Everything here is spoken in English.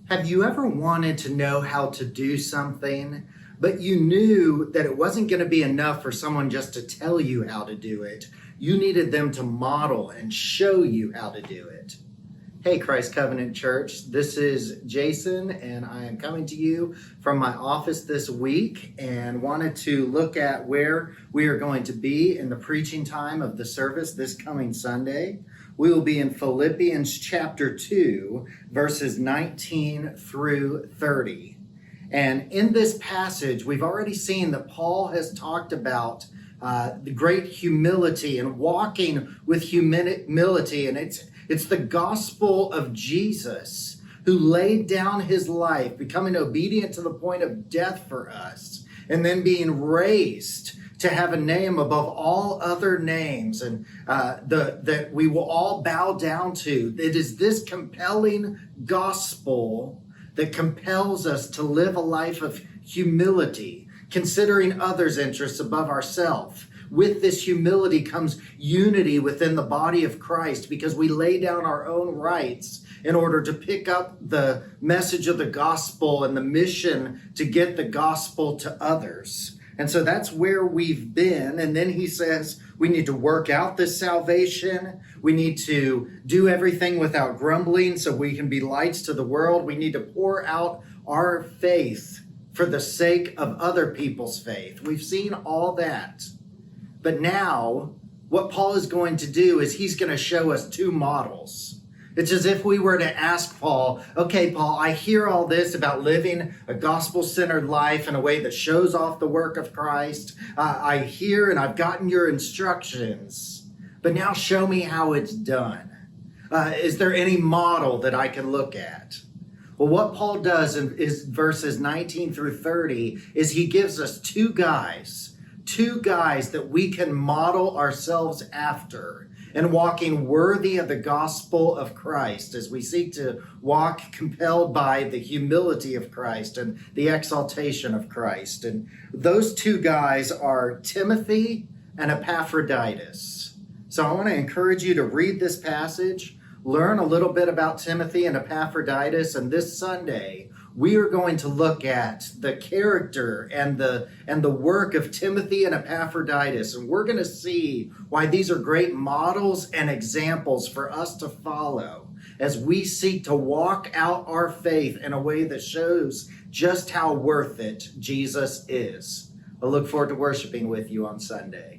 Have you ever wanted to know how to do something, but you knew that it wasn't going to be enough for someone just to tell you how to do it? You needed them to model and show you how to do it. Hey, Christ Covenant Church, this is Jason, and I am coming to you from my office this week and wanted to look at where we are going to be in the preaching time of the service this coming Sunday. We will be in Philippians chapter 2, verses 19 through 30. And in this passage, we've already seen that Paul has talked about the great humility and walking with humility, and it's the gospel of Jesus who laid down his life, becoming obedient to the point of death for us, and then being raised to have a name above all other names, and that we will all bow down to. It is this compelling gospel that compels us to live a life of humility, considering others' interests above ourselves. With this humility comes unity within the body of Christ, because we lay down our own rights in order to pick up the message of the gospel and the mission to get the gospel to others. And so that's where we've been. And then he says we need to work out this salvation. We need to do everything without grumbling so we can be lights to the world. We need to pour out our faith for the sake of other people's faith. We've seen all that. But now what Paul is going to do is he's going to show us two models. It's as if we were to ask Paul, okay, Paul, I hear all this about living a gospel-centered life in a way that shows off the work of Christ. I hear and I've gotten your instructions, but now show me how it's done. Is there any model that I can look at? Well, what Paul does is verses 19 through 30 is he gives us two guys that we can model ourselves after and walking worthy of the gospel of Christ as we seek to walk compelled by the humility of Christ and the exaltation of Christ. And those two guys are Timothy and Epaphroditus. So I want to encourage you to read this passage, learn a little bit about Timothy and Epaphroditus, and this Sunday we are going to look at the character and the work of Timothy and Epaphroditus, and we're going to see why these are great models and examples for us to follow as we seek to walk out our faith in a way that shows just how worth it Jesus is. I look forward to worshiping with you on Sunday.